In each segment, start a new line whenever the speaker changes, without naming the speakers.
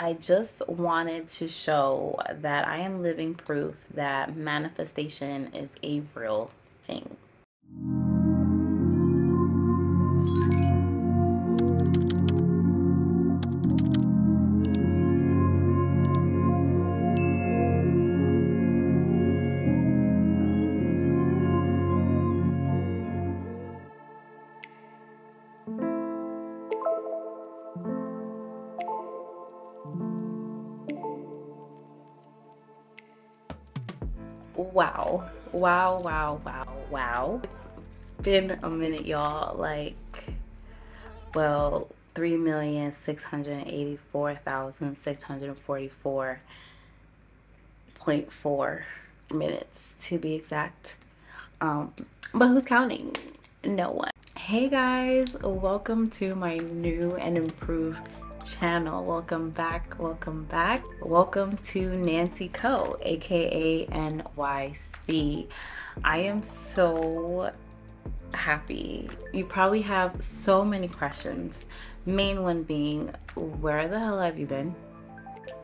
I just wanted to show that I am living proof that manifestation is a real thing. Wow. Wow. It's been a minute, y'all. Like, well, 3,684,644.4 minutes to be exact. But who's counting? No one. Hey guys, welcome to my new and improved channel. Welcome back. Welcome to Nancy Co, aka N.Y.C. I am so happy. You probably have so many questions, main one being, where the hell have you been?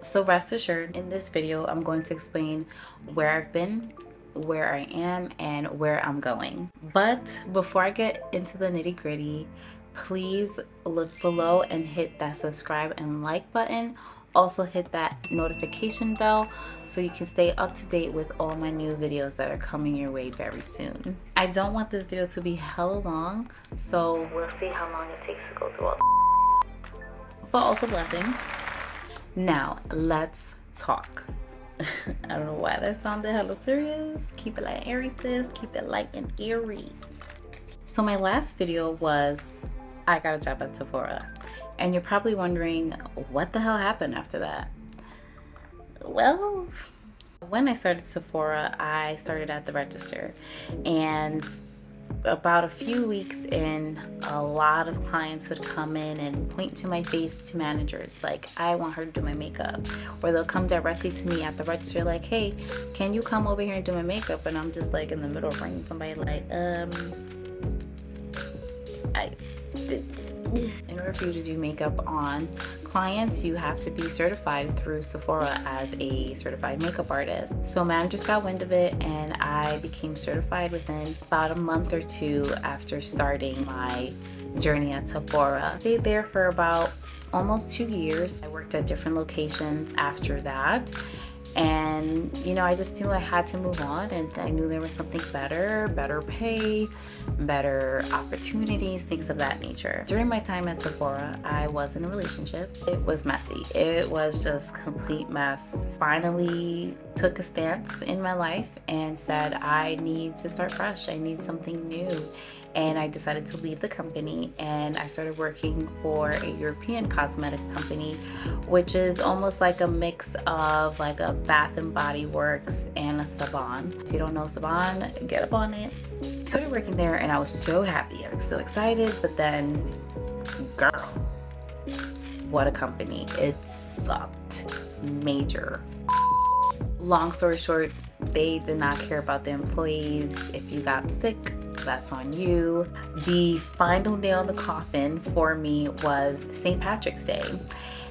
So rest assured, in this video I'm going to explain where I've been, where I am, and where I'm going. But before I get into the nitty-gritty, please look below and hit that subscribe and like button. Also hit that notification bell so you can stay up to date with all my new videos that are coming your way very soon. I don't want this video to be hella long, so we'll see how long it takes to go through all but also blessings. Now let's talk. I don't know why that sounded hella serious. Keep it light and airy, sis. Keep it light and airy. So my last video was I got a job at Sephora, and you're probably wondering what the hell happened after that. Well, when I started Sephora, I started at the register, and about a few weeks in, a lot of clients would come in and point to my face to managers like, I want her to do my makeup, or they'll come directly to me at the register like, hey, can you come over here and do my makeup? And I'm just like in the middle of bringing somebody like, in order for you to do makeup on clients, you have to be certified through Sephora as a certified makeup artist. So managers got wind of it, and I became certified within about a month or two after starting my journey at Sephora. I stayed there for about almost 2 years. I worked at different locations after that. And you know, I just knew I had to move on, and I knew there was something better pay, better opportunities, things of that nature. During my time at Sephora, I was in a relationship. It was messy. It was just complete mess. Finally took a stance in my life and said, I need to start fresh. I need something new. And I decided to leave the company, and I started working for a European cosmetics company, which is almost like a mix of like a Bath and Body Works and a Savon. If you don't know Savon, get up on it. I started working there, and I was so happy. I was so excited, but then, girl, what a company. It sucked major. Long story short, they did not care about the employees. If you got sick, that's on you. The final nail in the coffin for me was St. Patrick's Day,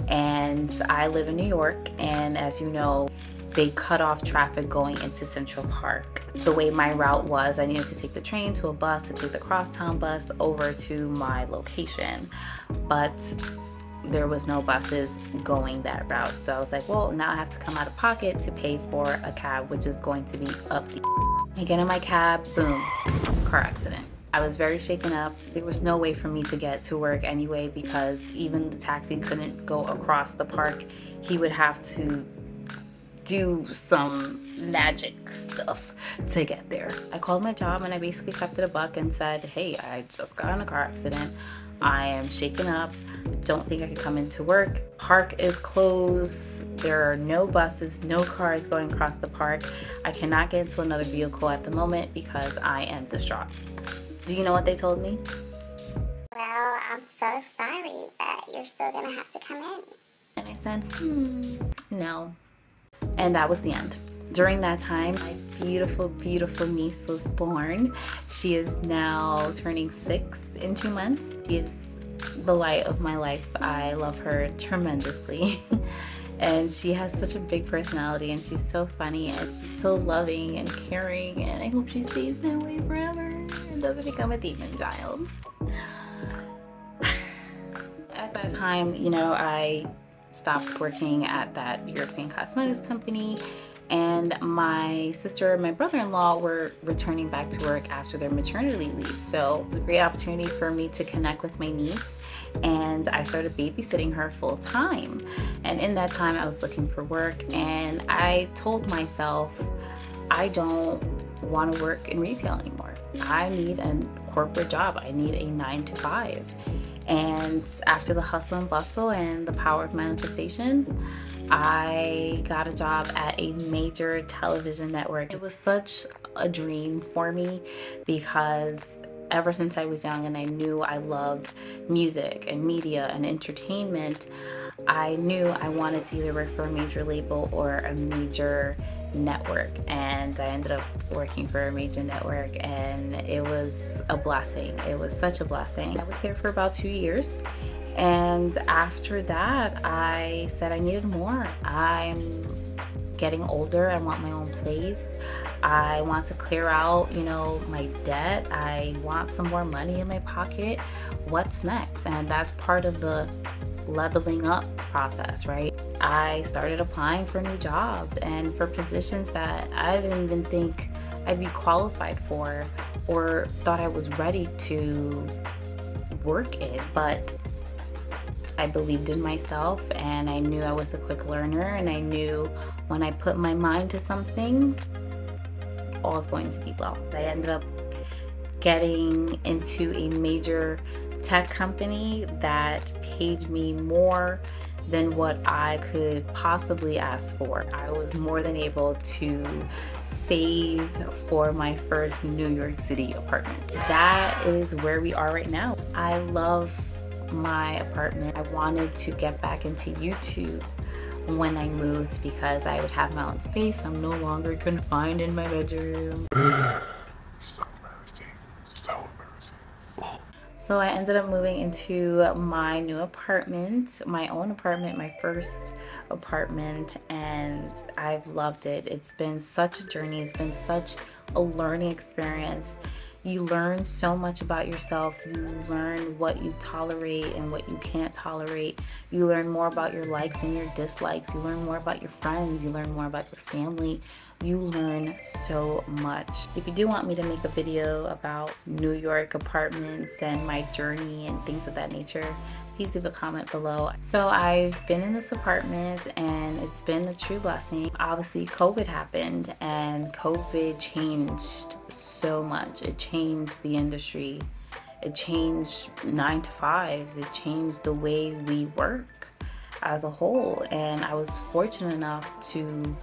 and I live in New York, and as you know, they cut off traffic going into Central Park. The way my route was, I needed to take the train to a bus, to take the crosstown bus over to my location, but there was no buses going that route. So I was like, well, now I have to come out of pocket to pay for a cab, which is going to be up the I get in my cab, boom, car accident. I was very shaken up. There was no way for me to get to work anyway, because even the taxi couldn't go across the park. He would have to do some magic stuff to get there. I called my job, and I basically kept it a buck and said, hey, I just got in a car accident. I am shaken up. Don't think I can come into work. Park is closed. There are no buses, no cars going across the park. I cannot get into another vehicle at the moment because I am distraught. Do you know what they told me?
Well, I'm so sorry, but you're still gonna have to come in.
And I said, no. And that was the end. During that time, my beautiful, beautiful niece was born. She is now turning 6 in 2 months. She is the light of my life. I love her tremendously. And she has such a big personality, and she's so funny, and she's so loving and caring, and I hope she stays that way forever and doesn't become a demon child. At that time, you know, I stopped working at that European cosmetics company, and my sister and my brother-in-law were returning back to work after their maternity leave. So it was a great opportunity for me to connect with my niece, and I started babysitting her full time. And in that time, I was looking for work, and I told myself, I don't want to work in retail anymore. I need a corporate job. I need a 9 to 5. And after the hustle and bustle and the power of manifestation, I got a job at a major television network. It was such a dream for me because ever since I was young and I knew I loved music and media and entertainment, I knew I wanted to either work for a major label or a major network, and I ended up working for a major network, and it was a blessing. It was such a blessing. I was there for about 2 years, and after that I said I needed more. I'm getting older. I want my own place. I want to clear out, you know, my debt. I want some more money in my pocket. What's next? And that's part of the leveling up process, right? I started applying for new jobs and for positions that I didn't even think I'd be qualified for or thought I was ready to work in. But I believed in myself, and I knew I was a quick learner, and I knew when I put my mind to something, all's going to be well. I ended up getting into a major tech company that paid me more than what I could possibly ask for. I was more than able to save for my first New York City apartment. That is where we are right now. I love my apartment. I wanted to get back into YouTube when I moved because I would have my own space. I'm no longer confined in my bedroom. So I ended up moving into my new apartment, my own apartment, my first apartment, and I've loved it. It's been such a journey. It's been such a learning experience. You learn so much about yourself. You learn what you tolerate and what you can't tolerate. You learn more about your likes and your dislikes. You learn more about your friends. You learn more about your family. You learn so much. If you do want me to make a video about New York apartments and my journey and things of that nature, please leave a comment below. So I've been in this apartment and it's been a true blessing. Obviously COVID happened, and COVID changed so much. It changed the industry. It changed 9 to 5s. It changed the way we work as a whole. And I was fortunate enough to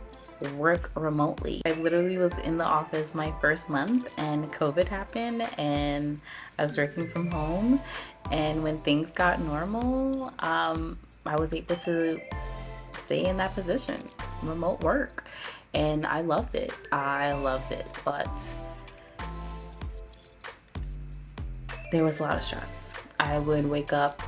work remotely. I literally was in the office my first month and COVID happened, and I was working from home. And when things got normal, I was able to stay in that position, remote work, and I loved it. I loved it, but there was a lot of stress. I would wake up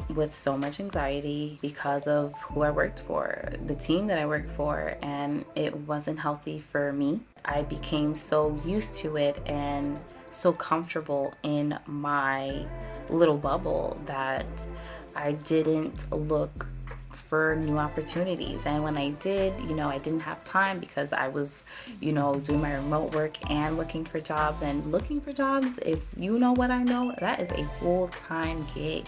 with so much anxiety because of who I worked for, the team that I worked for, and it wasn't healthy for me. I became so used to it and so comfortable in my little bubble that I didn't look for new opportunities. And when I did, you know, I didn't have time because I was, you know, doing my remote work and looking for jobs. And looking for jobs, if you know what I know, that is a full-time gig.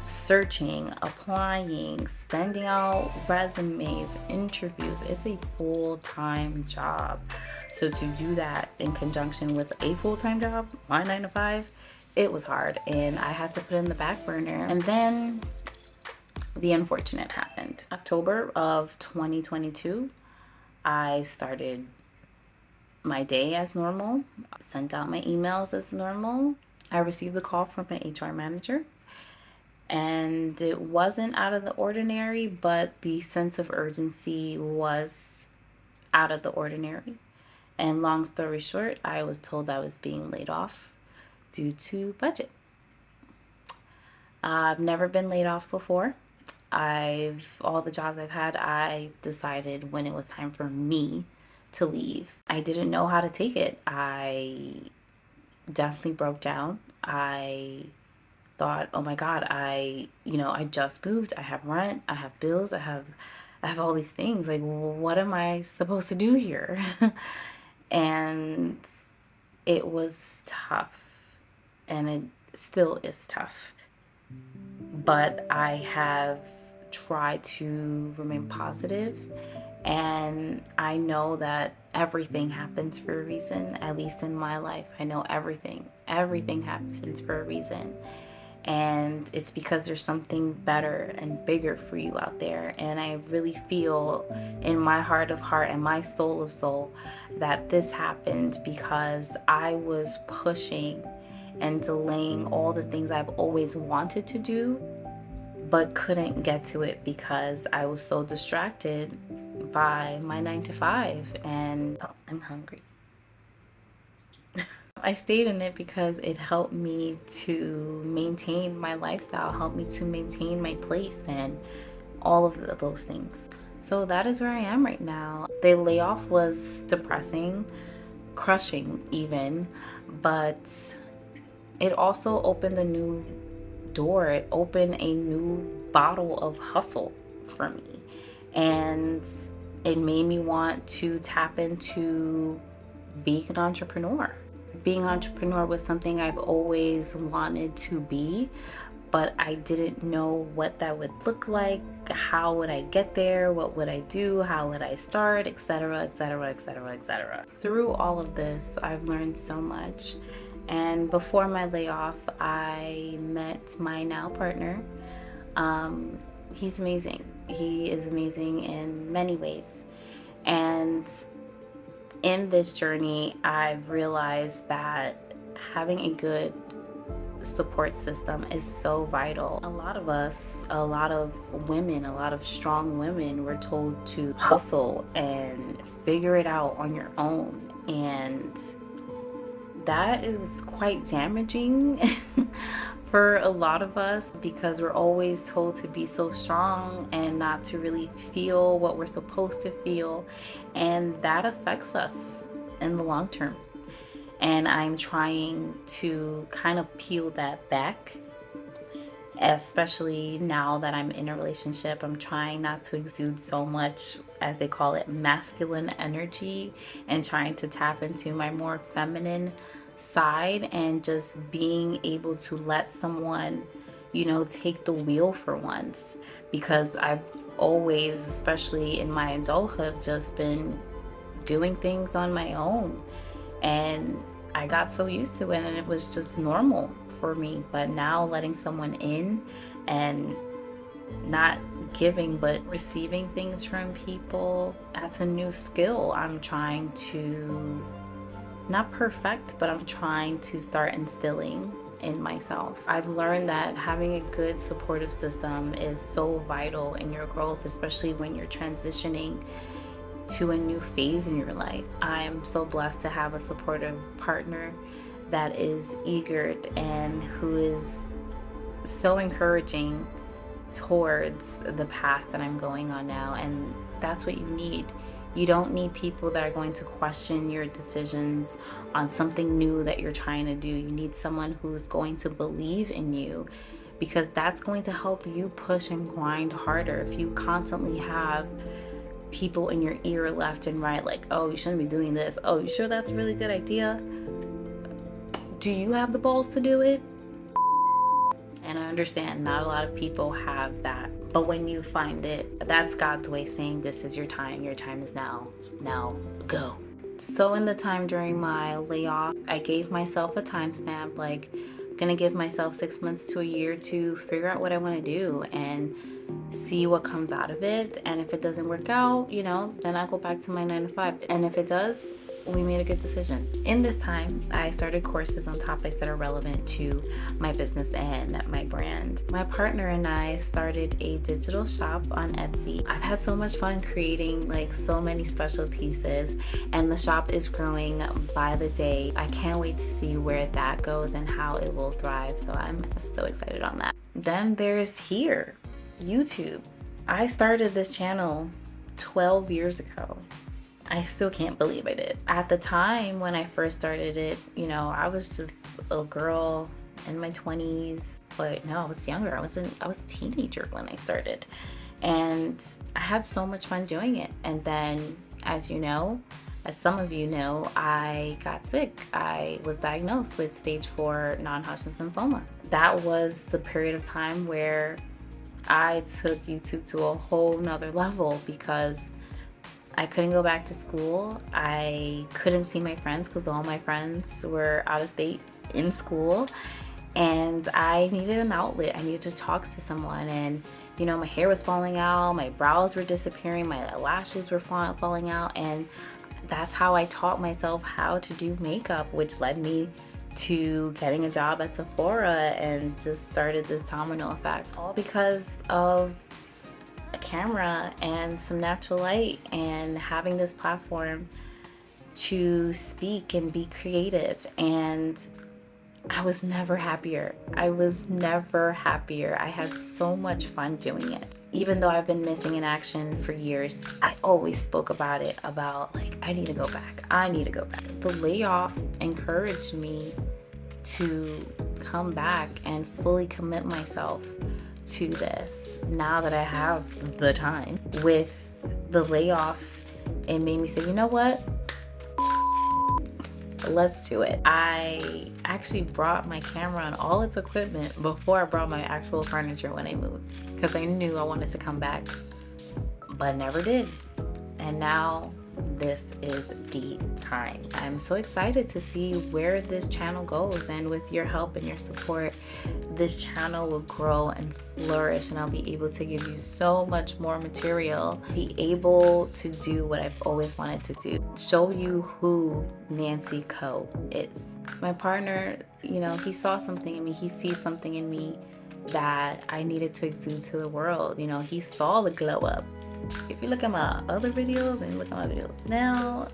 Searching, applying, sending out resumes, interviews, it's a full-time job. So to do that in conjunction with a full-time job, my 9 to 5, it was hard, and I had to put it in the back burner. And then the unfortunate happened. October of 2022, I started my day as normal, sent out my emails as normal. I received a call from my HR manager, and it wasn't out of the ordinary, but the sense of urgency was out of the ordinary. And long story short, I was told I was being laid off due to budget. I've never been laid off before. all the jobs I've had, I decided when it was time for me to leave. I didn't know how to take it. I definitely broke down. I thought, oh my God, I just moved. I have rent, I have bills, I have all these things. Like, what am I supposed to do here? And it was tough, and it still is tough. But I have tried to remain positive, and I know that everything happens for a reason. At least in my life, I know everything happens for a reason. And it's because there's something better and bigger for you out there. And I really feel in my heart of heart and my soul of soul that this happened because I was pushing and delaying all the things I've always wanted to do, but couldn't get to it because I was so distracted by my 9-to-5. And I'm hungry. I stayed in it because it helped me to maintain my lifestyle, helped me to maintain my place and all of those things. So that is where I am right now. The layoff was depressing, crushing even, but it also opened a new door. It opened a new bottle of hustle for me. And it made me want to tap into being an entrepreneur. Being an entrepreneur was something I've always wanted to be, but I didn't know what that would look like. How would I get there? What would I do? How would I start? Etc., etc., etc., etc. Through all of this, I've learned so much. And before my layoff, I met my now partner. He's amazing. He is amazing in many ways. And in this journey, I've realized that having a good support system is so vital. A lot of us, a lot of women, a lot of strong women were told to hustle and figure it out on your own. And that is quite damaging for a lot of us because we're always told to be so strong and not to really feel what we're supposed to feel, and that affects us in the long term. And I'm trying to kind of peel that back, especially now that I'm in a relationship. I'm trying not to exude so much, as they call it, masculine energy, and trying to tap into my more feminine side and just being able to let someone, take the wheel for once, because I've always, especially in my adulthood, just been doing things on my own, and I got so used to it and it was just normal for me. But now letting someone in and not giving but receiving things from people, that's a new skill I'm trying to not perfect, but I'm trying to start instilling in myself. I've learned that having a good supportive system is so vital in your growth, especially when you're transitioning to a new phase in your life. I'm so blessed to have a supportive partner that is eager and who is so encouraging towards the path that I'm going on now. And that's what you need. You don't need people that are going to question your decisions on something new that you're trying to do. You need someone who's going to believe in you, because that's going to help you push and grind harder. If you constantly have people in your ear left and right, like, oh, you shouldn't be doing this. Oh, you sure that's a really good idea? Do you have the balls to do it? And I understand not a lot of people have that. But when you find it, that's God's way saying, this is your time. Your time is now. Now, go. So in the time during my layoff, I gave myself a timestamp, like, I'm gonna give myself 6 months to a year to figure out what I want to do and see what comes out of it. And if it doesn't work out, then I go back to my 9-to-5. And if it does, we made a good decision. In this time, I started courses on topics that are relevant to my business and my brand. My partner and I started a digital shop on Etsy. I've had so much fun creating so many special pieces, and the shop is growing by the day. I can't wait to see where that goes and how it will thrive. So I'm so excited on that. Then there's here. YouTube. I started this channel 12 years ago. I still can't believe I did. At the time when I first started it, you know, I was just a girl in my 20s, but no, I was younger. I was a teenager when I started, and I had so much fun doing it. And then, as you know, as some of you know, I got sick. I was diagnosed with stage 4 non-Hodgkin's lymphoma. That was the period of time where I took YouTube to a whole nother level, because I couldn't go back to school. I couldn't see my friends because all my friends were out of state in school, and I needed an outlet. I needed to talk to someone, and you know, my hair was falling out, my brows were disappearing, my lashes were falling out, and that's how I taught myself how to do makeup, which led me to getting a job at Sephora, and just started this domino effect, all because of a camera and some natural light and having this platform to speak and be creative. And I was never happier. I was never happier. I had so much fun doing it. Even though I've been missing in action for years, I always spoke about it, about like, I need to go back. I need to go back. The layoff encouraged me to come back and fully commit myself to this now that I have the time. With the layoff, it made me say, you know what? Let's do it. I actually brought my camera and all its equipment before I brought my actual furniture when I moved, because I knew I wanted to come back, but never did. And now this is the time. I'm so excited to see where this channel goes, and with your help and your support, this channel will grow and flourish, and I'll be able to give you so much more material, be able to do what I've always wanted to do, show you who N.Y.C Co is. My partner, you know, he saw something in me, he sees something in me that I needed to exude to the world. You know, he saw the glow up. If you look at my other videos and look at my videos now,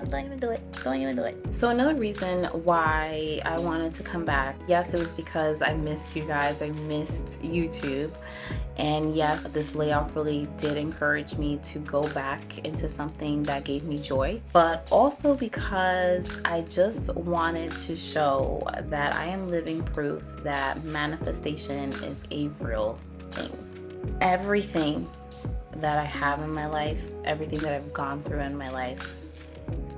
don't even do it. Don't even do it. So another reason why I wanted to come back, yes, it was because I missed you guys. I missed YouTube. And yes, this layoff really did encourage me to go back into something that gave me joy, but also because I just wanted to show that I am living proof that manifestation is a real thing. Everything that I have in my life, everything that I've gone through in my life,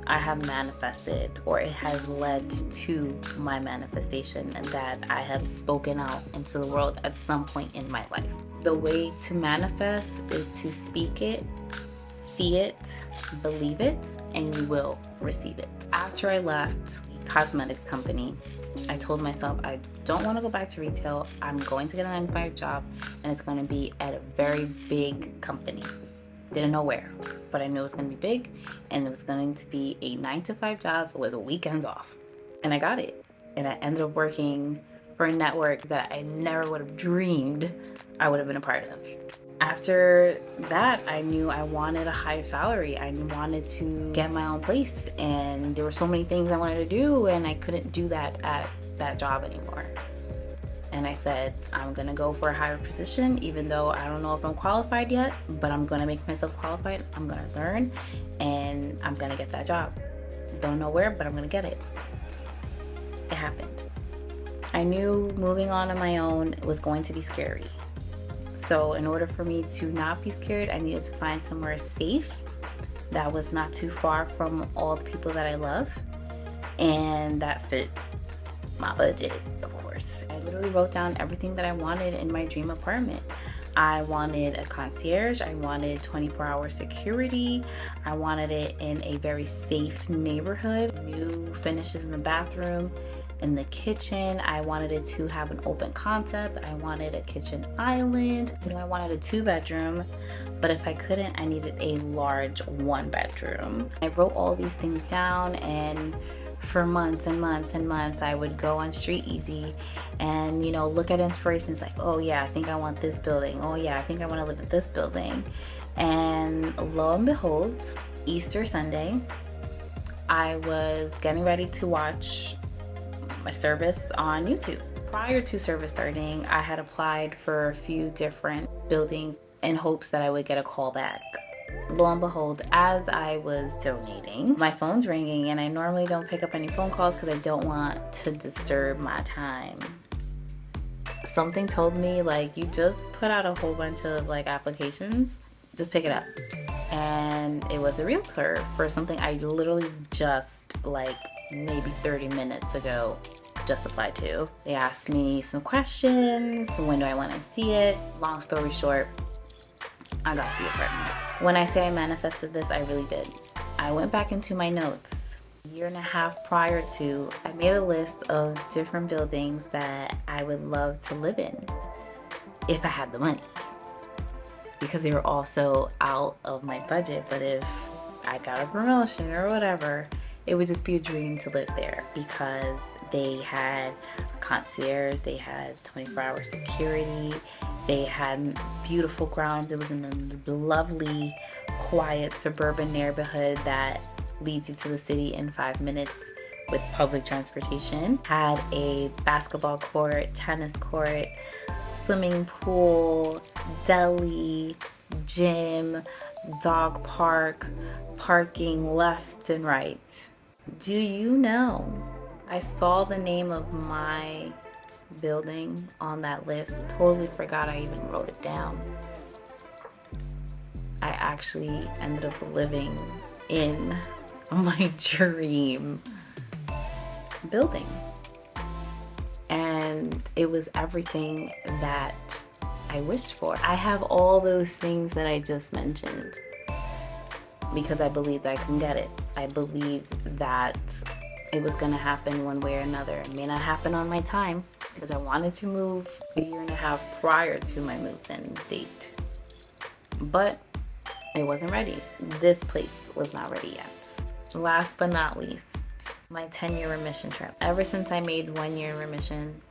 I have manifested, or it has led to my manifestation, and that I have spoken out into the world at some point in my life. The way to manifest is to speak it, see it, believe it, and you will receive it. After I left the cosmetics company, I told myself I don't want to go back to retail. I'm going to get a 9-to-5 job, and it's going to be at a very big company. Didn't know where, but I knew it was going to be big, and it was going to be a 9-to-5 job with weekends off. And I got it. And I ended up working for a network that I never would have dreamed I would have been a part of. After that, I knew I wanted a higher salary. I wanted to get my own place, and there were so many things I wanted to do, and I couldn't do that at that job anymore. And I said, I'm gonna go for a higher position, even though I don't know if I'm qualified yet, but I'm gonna make myself qualified. I'm gonna learn, and I'm gonna get that job. Don't know where, but I'm gonna get it. It happened. I knew moving on my own was going to be scary. So in order for me to not be scared, I needed to find somewhere safe that was not too far from all the people that I love, and that fit my budget, of course. I literally wrote down everything that I wanted in my dream apartment. I wanted a concierge, I wanted 24-hour security, I wanted it in a very safe neighborhood, new finishes in the bathroom, in the kitchen. I wanted it to have an open concept. I wanted a kitchen island. You know, I wanted a 2-bedroom, but if I couldn't, I needed a large 1-bedroom. I wrote all these things down, and for months and months and months, I would go on Street Easy and, you know, look at inspirations like, oh yeah, I think I want this building. Oh yeah, I think I want to live in this building. And lo and behold, Easter Sunday, I was getting ready to watch my service on YouTube. Prior to service starting, I had applied for a few different buildings in hopes that I would get a call back. Lo and behold, as I was donating, my phone's ringing, and I normally don't pick up any phone calls because I don't want to disturb my time. Something told me, like, you just put out a whole bunch of like applications, just pick it up. And it was a realtor for something I literally just like maybe 30 minutes ago just applied to. They asked me some questions. When do I want to see it? Long story short, I got the apartment. When I say I manifested this, I really did. I went back into my notes. A year and a half prior to, I made a list of different buildings that I would love to live in if I had the money, because they were also out of my budget. But if I got a promotion or whatever, it would just be a dream to live there, because they had a concierge, they had 24-hour security, they had beautiful grounds. It was in a lovely, quiet suburban neighborhood that leads you to the city in 5 minutes with public transportation. Had a basketball court, tennis court, swimming pool, deli, gym, dog park, parking left and right. Do you know, I saw the name of my building on that list. Totally forgot I even wrote it down. I actually ended up living in my dream building. And it was everything that I wished for. I have all those things that I just mentioned because I believed I can get it. I believed that it was gonna happen one way or another. It may not happen on my time because I wanted to move a year and a half prior to my move-in date. But I wasn't ready. This place was not ready yet. Last but not least, my 10-year remission trip. Ever since I made 1 year remission,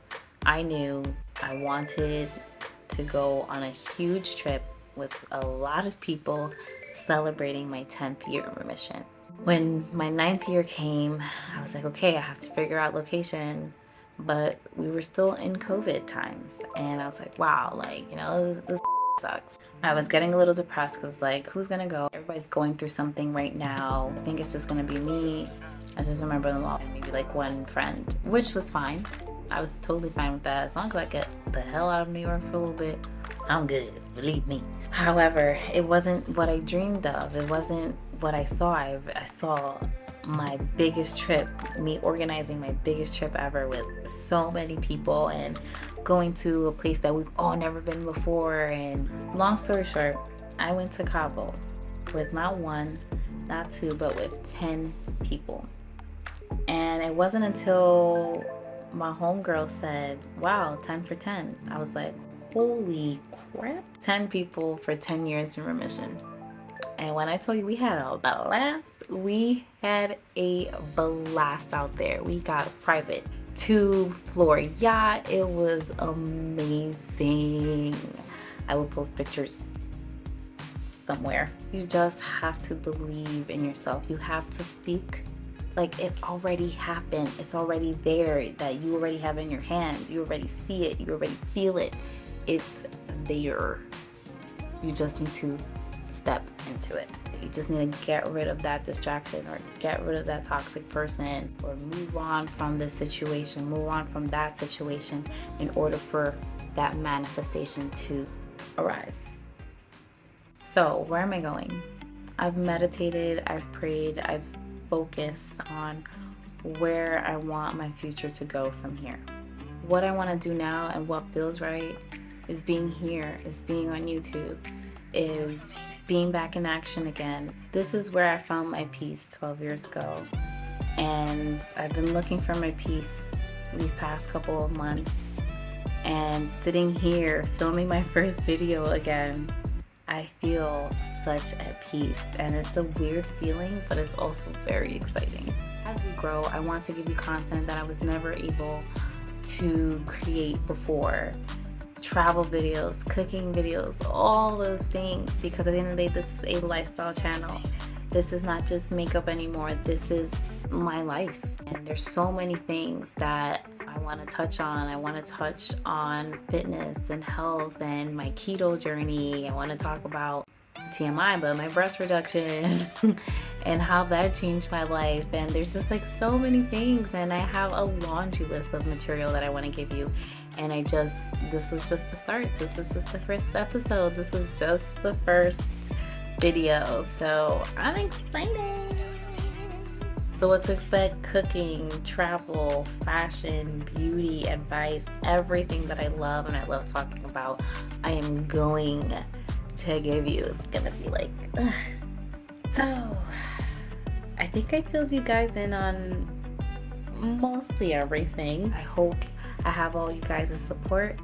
I knew I wanted to go on a huge trip with a lot of people celebrating my 10th year remission. When my 9th year came, I was like, okay, I have to figure out location. But we were still in COVID times. And I was like, wow, like, you know, this sucks. I was getting a little depressed because, like, who's gonna go? Everybody's going through something right now. I think it's just gonna be me. I just remember in law, maybe like one friend, which was fine. I was totally fine with that. As long as I get the hell out of New York for a little bit, I'm good, believe me. However, it wasn't what I dreamed of. It wasn't what I saw. I saw my biggest trip, me organizing my biggest trip ever with so many people and going to a place that we've all never been before. And long story short, I went to Cabo with not one, not two, but with 10 people. And it wasn't until my homegirl said, wow, 10 for 10. I was like, holy crap. 10 people for 10 years in remission. And when I told you we had a blast, we had a blast out there. We got a private 2-floor yacht. It was amazing. I will post pictures somewhere. You just have to believe in yourself. You have to speak like it already happened. It's already there, that you already have in your hands. You already see it. You already feel it. It's there. You just need to step into it. You just need to get rid of that distraction, or get rid of that toxic person, or move on from this situation, move on from that situation in order for that manifestation to arise. So where am I going? I've meditated, I've prayed, I've focused on where I want my future to go from here. What I want to do now and what feels right is being here, is being on YouTube, is being back in action again. This is where I found my peace 12 years ago. And I've been looking for my peace these past couple of months. And sitting here, filming my first video again, I feel such at peace. And it's a weird feeling, but it's also very exciting. As we grow, I want to give you content that I was never able to create before. Travel videos, cooking videos, all those things, because at the end of the day, this is a lifestyle channel. This is not just makeup anymore. This is my life. And there's so many things that I want to touch on. I want to touch on fitness and health and my keto journey. I want to talk about TMI, but my breast reduction and how that changed my life. And there's just like so many things, and I have a laundry list of material that I want to give you. And this was just the start. This is just the first episode. This is just the first video. So I'm excited. So what to expect: cooking, travel, fashion, beauty, advice, everything that I love and I love talking about, I am going to give you. It's gonna be like, ugh. So I think I filled you guys in on mostly everything. I hope I have all you guys' support.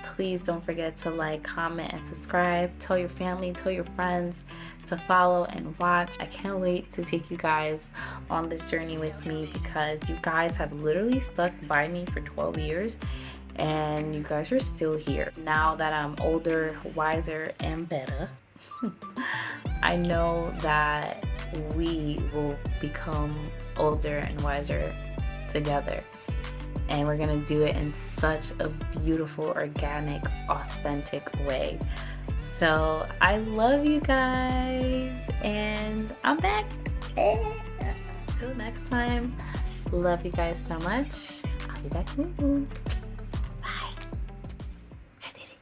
Please don't forget to like, comment, and subscribe. Tell your family, tell your friends to follow and watch. I can't wait to take you guys on this journey with me, because you guys have literally stuck by me for 12 years and you guys are still here. Now that I'm older, wiser, and better, I know that we will become older and wiser together. And we're gonna do it in such a beautiful, organic, authentic way. So I love you guys, and I'm back. Till next time, love you guys so much. I'll be back soon. Bye. I did it.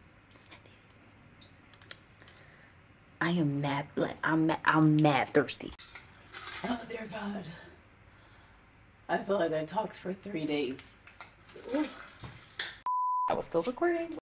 I am mad. Like I'm mad thirsty. Oh dear God. I feel like I talked for 3 days. I was still recording.